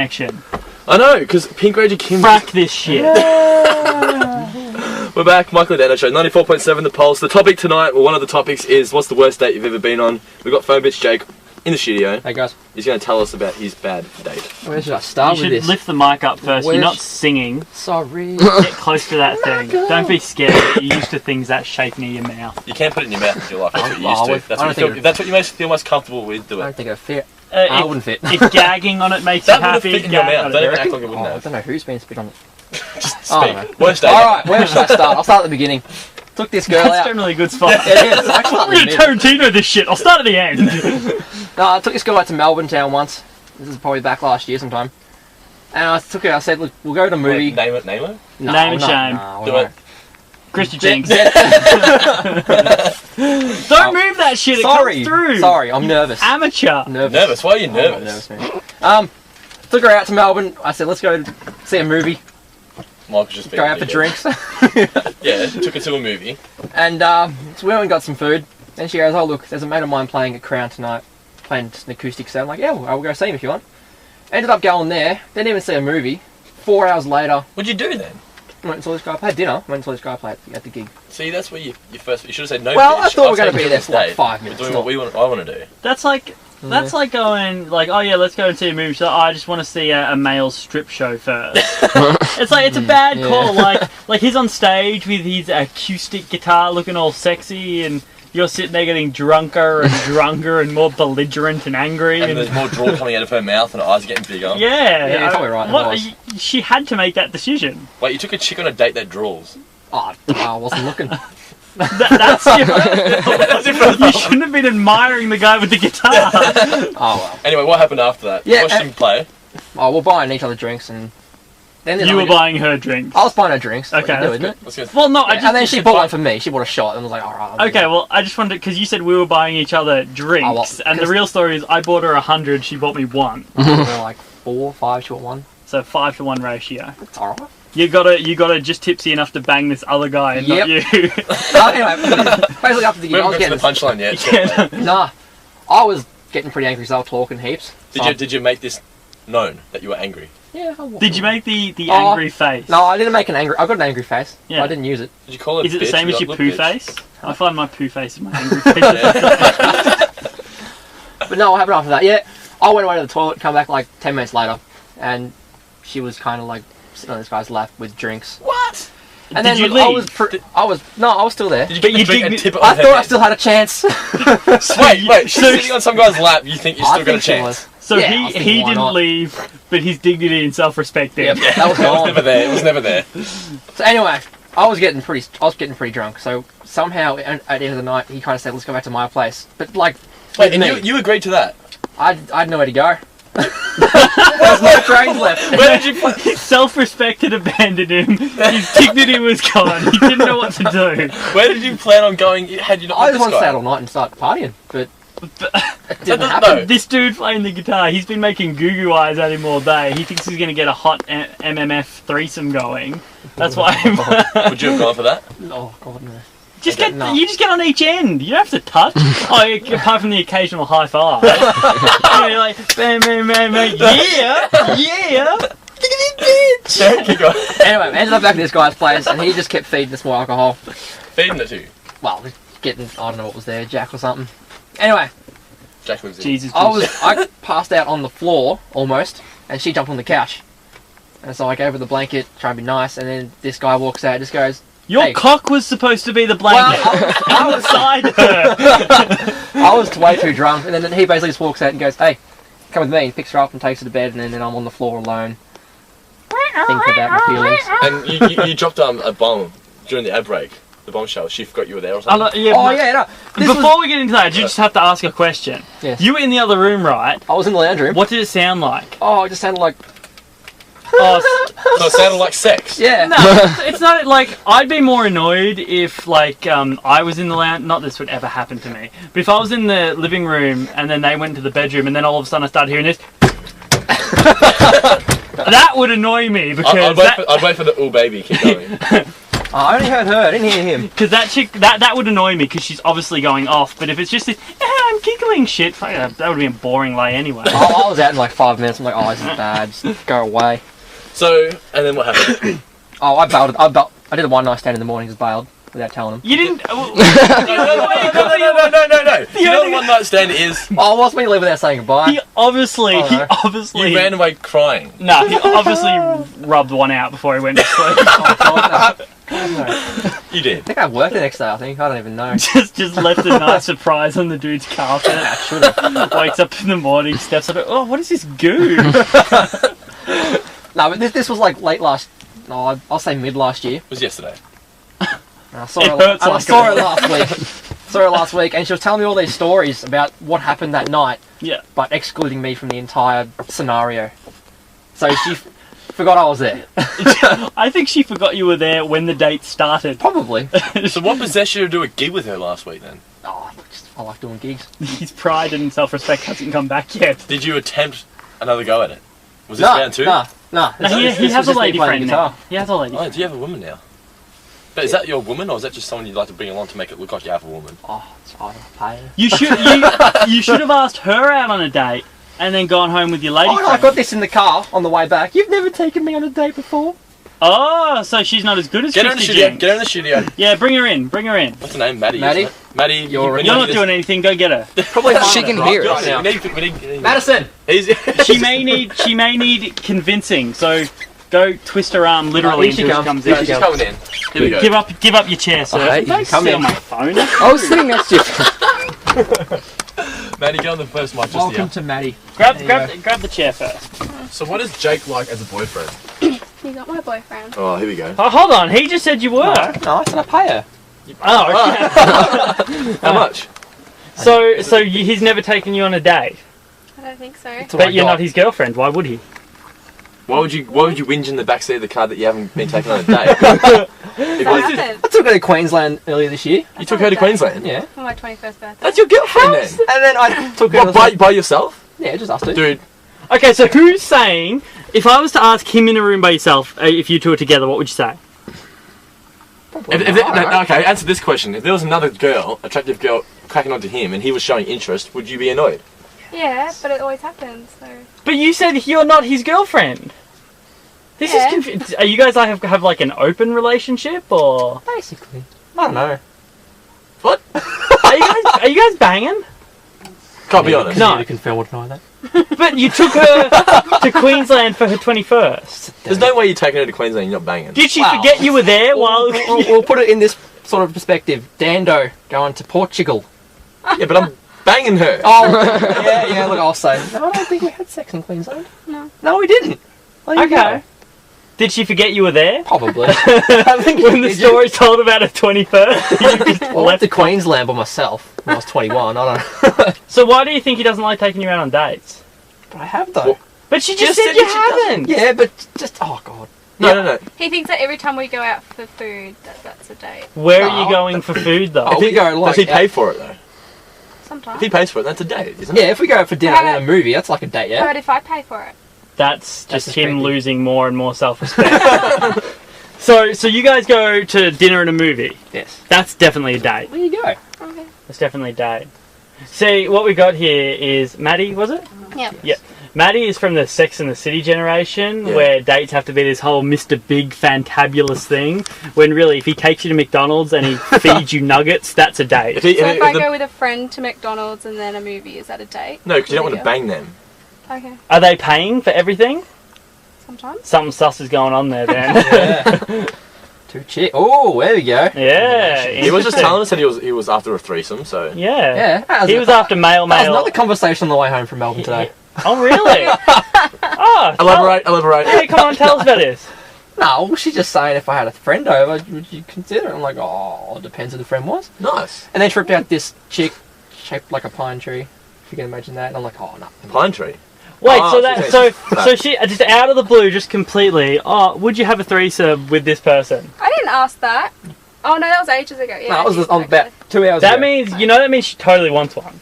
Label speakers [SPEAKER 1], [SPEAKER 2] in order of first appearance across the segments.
[SPEAKER 1] Action.
[SPEAKER 2] I know, because Pink Ranger Kim...
[SPEAKER 1] Frack this shit.
[SPEAKER 2] We're back, Michael and Dano Show, 94.7 The Pulse. The topic tonight, well, one of the topics is, what's the worst date you've ever been on? We've got Phone Bitch Jake in the studio.
[SPEAKER 3] Hey guys.
[SPEAKER 2] He's going to tell us about his bad date.
[SPEAKER 3] Where should I start
[SPEAKER 1] You
[SPEAKER 3] with
[SPEAKER 1] should
[SPEAKER 3] this?
[SPEAKER 1] lift the mic up first. You're not singing.
[SPEAKER 3] Sorry.
[SPEAKER 1] Get close to that thing. Don't be scared. You're used to things that shape near your mouth.
[SPEAKER 2] You can't put it in your mouth if you like, that's what you're used to. That's what you feel most comfortable with, do
[SPEAKER 3] I don't
[SPEAKER 2] it.
[SPEAKER 3] think it'll fit. I wouldn't fit.
[SPEAKER 1] If gagging on it makes you
[SPEAKER 2] That would
[SPEAKER 1] happy,
[SPEAKER 2] fit in your
[SPEAKER 1] gag
[SPEAKER 2] mouth.
[SPEAKER 1] on
[SPEAKER 2] Don't
[SPEAKER 1] it.
[SPEAKER 2] even act like it wouldn't
[SPEAKER 3] I
[SPEAKER 2] have.
[SPEAKER 3] don't know who's been spit on it.
[SPEAKER 2] Just
[SPEAKER 3] I
[SPEAKER 2] speak.
[SPEAKER 3] don't know.
[SPEAKER 2] Worst date.
[SPEAKER 3] Alright, where should I start? I'll start at the beginning. Took this girl
[SPEAKER 1] That's
[SPEAKER 3] out.
[SPEAKER 1] generally a good spot.
[SPEAKER 3] It is. I start
[SPEAKER 1] I'm
[SPEAKER 3] in the
[SPEAKER 1] going to
[SPEAKER 3] middle.
[SPEAKER 1] Tarantino this shit. I'll start at the end.
[SPEAKER 3] No, I took this girl out to Melbourne town once. This is probably back last year sometime. And I took her, I said, look, we'll go to a movie.
[SPEAKER 2] Wait, name it?
[SPEAKER 3] No,
[SPEAKER 1] Name and
[SPEAKER 3] no,
[SPEAKER 1] shame.
[SPEAKER 3] no,
[SPEAKER 2] Do
[SPEAKER 3] no.
[SPEAKER 2] it.
[SPEAKER 1] Christy Jinx.
[SPEAKER 3] Yeah.
[SPEAKER 1] Don't move that shit. It
[SPEAKER 3] Sorry.
[SPEAKER 1] comes through.
[SPEAKER 3] Sorry, I'm nervous.
[SPEAKER 1] Amateur.
[SPEAKER 2] Nervous? Why are you
[SPEAKER 3] I'm not
[SPEAKER 2] nervous?
[SPEAKER 3] man. Took her out to Melbourne. I said, let's go see a movie.
[SPEAKER 2] Michael's just
[SPEAKER 3] Go out for drinks.
[SPEAKER 2] Yeah, took her to a movie.
[SPEAKER 3] And so we went and got some food. And she goes, oh look, there's a mate of mine playing at Crown tonight. Playing just an acoustic set. I'm like, yeah, I'll go see him if you want. Ended up going there. Didn't even see a movie. 4 hours later,
[SPEAKER 2] What'd you do then?
[SPEAKER 3] went and saw this guy play. Had dinner. Went and saw this guy play at the gig.
[SPEAKER 2] See, that's where you first... You should have said no,
[SPEAKER 3] Well,
[SPEAKER 2] bitch.
[SPEAKER 3] I thought we were
[SPEAKER 2] I'll
[SPEAKER 3] going to
[SPEAKER 2] take
[SPEAKER 3] be
[SPEAKER 2] you
[SPEAKER 3] there
[SPEAKER 2] to
[SPEAKER 3] for like
[SPEAKER 2] date.
[SPEAKER 3] 5
[SPEAKER 2] We're
[SPEAKER 3] minutes.
[SPEAKER 2] doing
[SPEAKER 3] not-
[SPEAKER 2] what I want to do.
[SPEAKER 1] That's like going like, oh yeah, let's go and see a movie. So I just want to see a male strip show first. It's like it's a bad call. Like he's on stage with his acoustic guitar, looking all sexy, and you're sitting there getting drunker and drunker and more belligerent and angry.
[SPEAKER 2] And there's more drool coming out of her mouth and her eyes are getting bigger.
[SPEAKER 1] Yeah,
[SPEAKER 3] Yeah, you're probably right, it was.
[SPEAKER 1] She had to make that decision.
[SPEAKER 2] Wait, you took a chick on a date that drools.
[SPEAKER 3] Oh, I wasn't looking.
[SPEAKER 1] That's you shouldn't have been admiring the guy with the guitar.
[SPEAKER 3] Oh well.
[SPEAKER 2] Anyway, what happened after that?
[SPEAKER 3] Yeah,
[SPEAKER 2] Watched him play.
[SPEAKER 3] Oh, we're buying each other drinks and then
[SPEAKER 1] You were buying her drinks.
[SPEAKER 3] I was buying her drinks.
[SPEAKER 1] Okay,
[SPEAKER 3] That's what you do,
[SPEAKER 1] that's
[SPEAKER 3] isn't it?
[SPEAKER 2] Let's go.
[SPEAKER 1] Well, no,
[SPEAKER 3] And then she bought one for me. She bought a shot and I was like, alright.
[SPEAKER 1] Okay, well, I just wanted because you said we were buying each other drinks,
[SPEAKER 3] Oh, well,
[SPEAKER 1] and the real story is I bought her 100, she bought me 1,
[SPEAKER 3] like 4, 5, she bought one.
[SPEAKER 1] so 5-to-1 ratio.
[SPEAKER 3] It's alright.
[SPEAKER 1] You gotta just tipsy enough to bang this other guy and not you.
[SPEAKER 3] Anyway, basically after the
[SPEAKER 2] We
[SPEAKER 3] gig, I was
[SPEAKER 2] haven't got to the
[SPEAKER 3] getting...
[SPEAKER 2] punchline yet.
[SPEAKER 1] Yeah.
[SPEAKER 3] Nah. I was getting pretty angry, so I was talking heaps. So
[SPEAKER 2] Did you make this known that you were angry?
[SPEAKER 3] Yeah, I was.
[SPEAKER 1] Did you make the
[SPEAKER 3] Oh,
[SPEAKER 1] angry face?
[SPEAKER 3] No, I didn't make an angry... I got an angry face.
[SPEAKER 1] Yeah.
[SPEAKER 3] But I didn't use it.
[SPEAKER 2] Did you call it?
[SPEAKER 1] Is it the
[SPEAKER 2] bitch?
[SPEAKER 1] same as
[SPEAKER 2] Be
[SPEAKER 1] your
[SPEAKER 2] like,
[SPEAKER 1] poo
[SPEAKER 2] "Look, bitch."
[SPEAKER 1] face? I find my poo face is my angry face.
[SPEAKER 2] Yeah.
[SPEAKER 3] But no, what happened after that? Yeah, I went away to the toilet, come back like 10 minutes later, and she was kind of like sitting on this guy's lap with drinks.
[SPEAKER 2] What?
[SPEAKER 3] And
[SPEAKER 1] Did
[SPEAKER 3] then
[SPEAKER 1] you
[SPEAKER 3] look,
[SPEAKER 1] leave?
[SPEAKER 3] I was still there.
[SPEAKER 2] Did you
[SPEAKER 1] But
[SPEAKER 2] get the
[SPEAKER 1] you
[SPEAKER 2] drink
[SPEAKER 1] didn't-
[SPEAKER 2] and tip it
[SPEAKER 3] I
[SPEAKER 2] on her
[SPEAKER 3] thought I
[SPEAKER 2] head?
[SPEAKER 3] still had a chance.
[SPEAKER 2] Wait, she's
[SPEAKER 1] So-
[SPEAKER 2] sitting on some guy's lap. You think you're
[SPEAKER 3] I
[SPEAKER 2] still got a
[SPEAKER 3] think she
[SPEAKER 2] chance?
[SPEAKER 3] was.
[SPEAKER 1] So
[SPEAKER 3] Yeah, I was
[SPEAKER 1] he
[SPEAKER 3] thinking, why
[SPEAKER 1] didn't
[SPEAKER 3] not?
[SPEAKER 1] leave, but his dignity and self-respect did.
[SPEAKER 3] Yep, that was
[SPEAKER 2] It was
[SPEAKER 3] gone.
[SPEAKER 2] never there. It was never there.
[SPEAKER 3] So anyway, I was getting pretty drunk. So somehow at the end of the night, he kind of said, "Let's go back to my place." But like,
[SPEAKER 2] Wait,
[SPEAKER 3] with
[SPEAKER 2] and
[SPEAKER 3] me,
[SPEAKER 2] you agreed to that?
[SPEAKER 3] I had nowhere to go. There's no trains left.
[SPEAKER 2] Where did you play?
[SPEAKER 1] His self-respect had abandoned him. His dignity was gone. He didn't know what to do.
[SPEAKER 2] Where did you plan on going? Had you not?
[SPEAKER 3] I
[SPEAKER 2] met
[SPEAKER 3] just want
[SPEAKER 2] this
[SPEAKER 3] to stay
[SPEAKER 2] guy?
[SPEAKER 3] out all night and start partying, but it didn't
[SPEAKER 2] doesn't-
[SPEAKER 3] happen.
[SPEAKER 2] no.
[SPEAKER 1] This dude playing the guitar, he's been making goo-goo eyes at him all day. He thinks he's going to get a hot MMF threesome going. That's why
[SPEAKER 2] Would you have gone for that?
[SPEAKER 3] Oh god, no.
[SPEAKER 1] you just get on each end. You don't have to touch. Apart from the occasional high five. You're like, bam, bam, bam, bam. Yeah.
[SPEAKER 2] Keep going.
[SPEAKER 3] Anyway, I ended up back at this guy's place, and he just kept feeding us more alcohol.
[SPEAKER 2] Feeding it to you.
[SPEAKER 3] Well, getting, I don't know what was there, Jack or something. Anyway,
[SPEAKER 2] Jack lives in.
[SPEAKER 1] Jesus.
[SPEAKER 3] I passed out on the floor, almost, and she jumped on the couch. And so I gave her the blanket, trying to be nice, and then this guy walks out, just goes,
[SPEAKER 1] Your
[SPEAKER 3] hey.
[SPEAKER 1] cock was supposed to be the blanket.
[SPEAKER 3] I was,
[SPEAKER 1] Beside her.
[SPEAKER 3] I was way too drunk, and then he basically just walks out and goes, hey, come with me. He picks her up and takes her to bed, and then I'm on the floor alone, thinking about my feelings.
[SPEAKER 2] And you dropped a bomb during the ad break. The bombshell. She forgot you were there or something.
[SPEAKER 3] Oh yeah, no. This
[SPEAKER 1] Before
[SPEAKER 3] was,
[SPEAKER 1] we get into that, you just have to ask a question.
[SPEAKER 3] Yes.
[SPEAKER 1] You were in the other room, right?
[SPEAKER 3] I was in the lounge room.
[SPEAKER 1] What did it sound like?
[SPEAKER 3] Oh, it just sounded like,
[SPEAKER 1] Oh,
[SPEAKER 2] So it sounded like sex.
[SPEAKER 3] yeah.
[SPEAKER 1] no, it's not like I'd be more annoyed if I was in the lounge. Not this would ever happen to me, but if I was in the living room and then they went to the bedroom and then all of a sudden I started hearing this, that would annoy me because
[SPEAKER 2] I'd wait for the "oh baby" keep going.
[SPEAKER 3] Oh, I only heard her. I didn't hear him.
[SPEAKER 1] Because that chick, that would annoy me because she's obviously going off. But if it's just, I'm giggling shit, fuck, that would be a boring lay anyway.
[SPEAKER 3] I was out in like 5 minutes. I'm like, oh, this is bad. Just go away.
[SPEAKER 2] So, and then what happened?
[SPEAKER 3] Oh, I bailed. I did a one night stand in the morning. Just bailed without telling him.
[SPEAKER 1] You didn't.
[SPEAKER 2] No. You know the one night stand is.
[SPEAKER 3] Oh, what's me to leave without saying goodbye?
[SPEAKER 1] He obviously.
[SPEAKER 2] You ran away crying.
[SPEAKER 1] No, he obviously rubbed one out before he went to sleep.
[SPEAKER 3] Oh, God, no. God, no.
[SPEAKER 2] You did.
[SPEAKER 3] I think I worked the next day. I don't even know.
[SPEAKER 1] just left a nice surprise on the dude's carpet. Wakes up in the morning, steps on it. Oh, what is this goo?
[SPEAKER 3] No, but this was like late last. No, I'll say mid last year.
[SPEAKER 2] It was yesterday.
[SPEAKER 3] I saw
[SPEAKER 1] It
[SPEAKER 3] saw her last week. Saw her last week, and she was telling me all these stories about what happened that night.
[SPEAKER 1] Yeah.
[SPEAKER 3] But excluding me from the entire scenario. So she forgot I was there.
[SPEAKER 1] I think she forgot you were there when the date started.
[SPEAKER 3] Probably.
[SPEAKER 2] So what possessed you to do a gig with her last week then?
[SPEAKER 3] Oh, I like doing gigs.
[SPEAKER 1] His pride and self-respect hasn't come back yet.
[SPEAKER 2] Did you attempt another go at it? Was this
[SPEAKER 3] No,
[SPEAKER 2] round 2?
[SPEAKER 3] no.
[SPEAKER 1] No, he
[SPEAKER 3] This
[SPEAKER 1] has
[SPEAKER 3] was
[SPEAKER 1] a
[SPEAKER 3] just me
[SPEAKER 1] lady
[SPEAKER 3] playing
[SPEAKER 1] friend
[SPEAKER 3] guitar.
[SPEAKER 1] now. He has a lady
[SPEAKER 2] Oh,
[SPEAKER 1] friend.
[SPEAKER 2] do you have a woman now? But is that your woman, or is that just someone you'd like to bring along to make it look like you have a woman?
[SPEAKER 3] Oh, it's hard to pay.
[SPEAKER 1] You should have asked her out on a date and then gone home with your lady
[SPEAKER 3] Oh, no, I
[SPEAKER 1] friend.
[SPEAKER 3] got this in the car on the way back. You've never taken me on a date before.
[SPEAKER 1] Oh, so she's not as good as
[SPEAKER 2] Get her in the
[SPEAKER 1] Christy
[SPEAKER 2] studio.
[SPEAKER 1] Jinx.
[SPEAKER 2] Get her in the studio.
[SPEAKER 1] Yeah, bring her in. Bring her in.
[SPEAKER 2] What's her name? Maddie.
[SPEAKER 3] Maddie?
[SPEAKER 2] Isn't it? Maddie.
[SPEAKER 3] You're
[SPEAKER 1] You're not doing anything. Go get her.
[SPEAKER 3] Probably
[SPEAKER 4] She can hear it.
[SPEAKER 3] now.
[SPEAKER 2] We need
[SPEAKER 3] Madison!
[SPEAKER 1] She may need convincing. So go twist her arm literally
[SPEAKER 3] Here she
[SPEAKER 1] until she
[SPEAKER 3] comes.
[SPEAKER 1] comes
[SPEAKER 3] Here
[SPEAKER 1] in.
[SPEAKER 3] she
[SPEAKER 2] She's coming in. Here we go.
[SPEAKER 1] Give up your chair, sir.
[SPEAKER 3] Okay,
[SPEAKER 1] Don't
[SPEAKER 3] come
[SPEAKER 1] sit
[SPEAKER 3] in.
[SPEAKER 1] on my phone.
[SPEAKER 4] I was sitting next to you.
[SPEAKER 2] Maddie, get on the first mic just
[SPEAKER 3] Welcome
[SPEAKER 2] here.
[SPEAKER 3] to Maddie.
[SPEAKER 1] Grab
[SPEAKER 3] There you
[SPEAKER 1] the chair first.
[SPEAKER 2] So what is Jake like as a boyfriend?
[SPEAKER 5] You got my boyfriend.
[SPEAKER 2] Oh, here we go.
[SPEAKER 1] Oh, hold on. He just said you were.
[SPEAKER 3] No, I said I pay her.
[SPEAKER 1] Oh, okay.
[SPEAKER 2] How much?
[SPEAKER 1] So he's never taken you on a date,
[SPEAKER 5] I don't think so.
[SPEAKER 3] That's what I
[SPEAKER 1] but you're
[SPEAKER 3] got.
[SPEAKER 1] not his girlfriend. Why would he?
[SPEAKER 2] Why would you whinge in the backseat of the car that you haven't been taken on a date?
[SPEAKER 5] That
[SPEAKER 2] If
[SPEAKER 5] happened
[SPEAKER 3] I took her to Queensland earlier this year.
[SPEAKER 2] you took her to Queensland?
[SPEAKER 3] Yeah.
[SPEAKER 5] for my 21st birthday.
[SPEAKER 2] That's your girlfriend then?
[SPEAKER 3] And then I took her
[SPEAKER 2] What, by yourself?
[SPEAKER 3] Yeah, just us two.
[SPEAKER 2] Dude,
[SPEAKER 1] Okay, so who's saying? If I was to ask him in a room by yourself, if you two were together, what would you say?
[SPEAKER 2] okay, answer this question. If there was another girl, attractive girl, cracking onto him and he was showing interest, would you be annoyed?
[SPEAKER 5] Yeah, but it always happens, so...
[SPEAKER 1] But you said you're not his girlfriend. This
[SPEAKER 5] Yeah.
[SPEAKER 1] is confusing. Are you guys like have like an open relationship or
[SPEAKER 3] Basically. I don't know.
[SPEAKER 2] What?
[SPEAKER 1] are you guys banging?
[SPEAKER 2] Can't be honest.
[SPEAKER 1] No.
[SPEAKER 3] You can fail or deny that.
[SPEAKER 1] But you took her to Queensland for her 21st.
[SPEAKER 2] There's no way you're taking her to Queensland and you're not banging.
[SPEAKER 1] Did she
[SPEAKER 3] Wow.
[SPEAKER 1] forget you were there while?
[SPEAKER 3] We'll put it in this sort of perspective. Dando going to Portugal.
[SPEAKER 2] Yeah, but I'm banging her.
[SPEAKER 3] Oh, yeah, look, I'll say. No, I don't think we had sex in Queensland.
[SPEAKER 5] No.
[SPEAKER 3] We didn't. There you
[SPEAKER 1] Okay.
[SPEAKER 3] go.
[SPEAKER 1] Did she forget you were there?
[SPEAKER 3] Probably. I think
[SPEAKER 1] When the
[SPEAKER 3] did
[SPEAKER 1] story's told about her 21st, you just
[SPEAKER 3] I went
[SPEAKER 1] left.
[SPEAKER 3] to Queensland by myself when I was 21. I don't know.
[SPEAKER 1] So why do you think he doesn't like taking you out on dates?
[SPEAKER 3] But I have though.
[SPEAKER 2] Well,
[SPEAKER 1] But she just
[SPEAKER 2] Just
[SPEAKER 1] said
[SPEAKER 2] said
[SPEAKER 1] you
[SPEAKER 2] that she
[SPEAKER 1] haven't.
[SPEAKER 3] Yeah, but just oh god.
[SPEAKER 2] No.
[SPEAKER 5] He thinks that every time we go out for food, that's a date.
[SPEAKER 1] Where are
[SPEAKER 3] No.
[SPEAKER 1] you going for food though?
[SPEAKER 3] Oh, we go like
[SPEAKER 2] Does he pay for it though?
[SPEAKER 5] Sometimes.
[SPEAKER 2] If he pays for it, that's a date, isn't it?
[SPEAKER 3] Yeah, if we go out for dinner and then a movie, that's like a date, yeah.
[SPEAKER 5] But if I pay for it?
[SPEAKER 1] That's just
[SPEAKER 3] That's
[SPEAKER 1] him
[SPEAKER 3] respected.
[SPEAKER 1] losing more and more self-respect. So you guys go to dinner and a movie.
[SPEAKER 3] Yes.
[SPEAKER 1] That's definitely a date.
[SPEAKER 3] There you go.
[SPEAKER 5] Okay.
[SPEAKER 1] That's definitely a date. See, what we got here is Maddie, was it?
[SPEAKER 5] Yep.
[SPEAKER 1] Yeah. Maddie is from the Sex and the City generation,
[SPEAKER 2] Yeah.
[SPEAKER 1] where dates have to be this whole Mr. Big fantabulous thing, when really, if he takes you to McDonald's and he feeds you nuggets, that's a date.
[SPEAKER 2] If he,
[SPEAKER 5] So
[SPEAKER 2] if
[SPEAKER 5] if I
[SPEAKER 2] the-
[SPEAKER 5] go with a friend to McDonald's and then a movie, is that a date?
[SPEAKER 2] no, because you don't
[SPEAKER 5] With
[SPEAKER 2] want
[SPEAKER 5] a
[SPEAKER 2] to
[SPEAKER 5] girl?
[SPEAKER 2] bang them.
[SPEAKER 5] Okay.
[SPEAKER 1] Are they paying for everything?
[SPEAKER 5] Sometimes.
[SPEAKER 1] Something sus is going on there, then.
[SPEAKER 3] Yeah. Two chicks. Oh, there we go.
[SPEAKER 1] Yeah.
[SPEAKER 2] He was just
[SPEAKER 1] interesting.
[SPEAKER 2] telling us that he was after a threesome, so...
[SPEAKER 1] Yeah.
[SPEAKER 3] Yeah. That
[SPEAKER 1] He was after male.
[SPEAKER 3] That was another conversation on the way home from Melbourne today.
[SPEAKER 1] Oh, really? Oh,
[SPEAKER 2] Elaborate.
[SPEAKER 1] Hey, come on, tell us about this.
[SPEAKER 3] No, well, she's just saying if I had a friend over, would you consider it? I'm like, oh, it depends who the friend was.
[SPEAKER 2] Nice.
[SPEAKER 3] And then she ripped out this chick shaped like a pine tree, if you can imagine that. And I'm like, oh, no.
[SPEAKER 2] Pine tree.
[SPEAKER 1] Wait,
[SPEAKER 2] Oh,
[SPEAKER 1] so she just out of the blue, just completely. Oh, would you have a threesome with this person?
[SPEAKER 5] I didn't ask that. Oh no, that was ages ago. Yeah.
[SPEAKER 3] No, it was
[SPEAKER 5] ages
[SPEAKER 3] on
[SPEAKER 5] ago,
[SPEAKER 3] about 2 hours
[SPEAKER 1] That
[SPEAKER 3] ago.
[SPEAKER 1] means she totally wants one.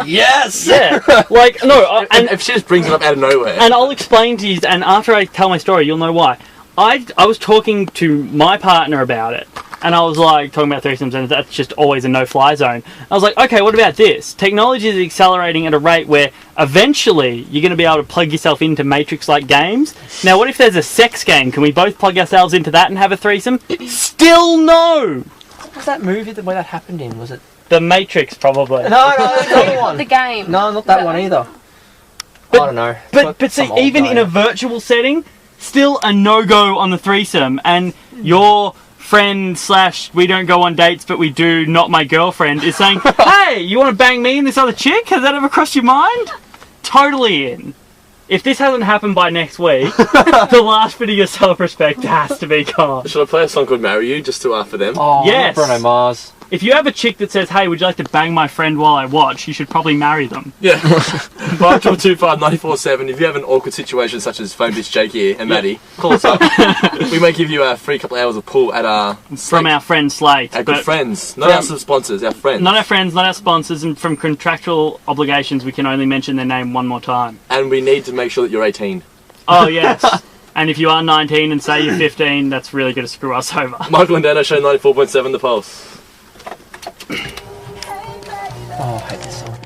[SPEAKER 3] Yes!
[SPEAKER 1] Yeah, like no,
[SPEAKER 2] And if she just brings it up out of nowhere.
[SPEAKER 1] and I'll explain to you. And after I tell my story, you'll know why. I was talking to my partner about it, and I was like, talking about threesomes, and that's just always a no-fly zone. I was like, okay, what about this? Technology is accelerating at a rate where eventually you're going to be able to plug yourself into Matrix-like games. Now, what if there's a sex game? Can we both plug ourselves into that and have a threesome? Still no!
[SPEAKER 3] What was that movie where that happened in? Was it?
[SPEAKER 1] The Matrix, probably.
[SPEAKER 3] No, that's the other one.
[SPEAKER 5] The game.
[SPEAKER 3] No, not that one either.
[SPEAKER 1] But-
[SPEAKER 3] I don't know.
[SPEAKER 1] But see, even in a virtual setting, still a no-go on the threesome, and your friend / we don't go on dates but we do not my girlfriend is saying, hey, you want to bang me and this other chick? Has that ever crossed your mind? Totally in. If this hasn't happened by next week, the last bit of your self-respect has to be gone.
[SPEAKER 2] Should I play a song called Marry You just to for them?
[SPEAKER 3] Oh,
[SPEAKER 1] Yes.
[SPEAKER 3] not Bruno Mars.
[SPEAKER 1] If you have a chick that says, hey, would you like to bang my friend while I watch, you should probably marry them.
[SPEAKER 2] Yeah. 525947. If you have an awkward situation such as phone bitch Jake here and Maddie, call us up. We may give you a free couple of hours of pool at our
[SPEAKER 1] From our friend Slate.
[SPEAKER 2] our good
[SPEAKER 1] but
[SPEAKER 2] friends, not our sponsors, our friends.
[SPEAKER 1] not our friends, not our sponsors, and from contractual obligations, we can only mention their name one more time.
[SPEAKER 2] And we need to make sure that you're 18.
[SPEAKER 1] Oh, yes. And if you are 19 and say you're 15, that's really going to screw us over.
[SPEAKER 2] Michael and Dano show 94.7 The Pulse.
[SPEAKER 3] Oh, I hate this song.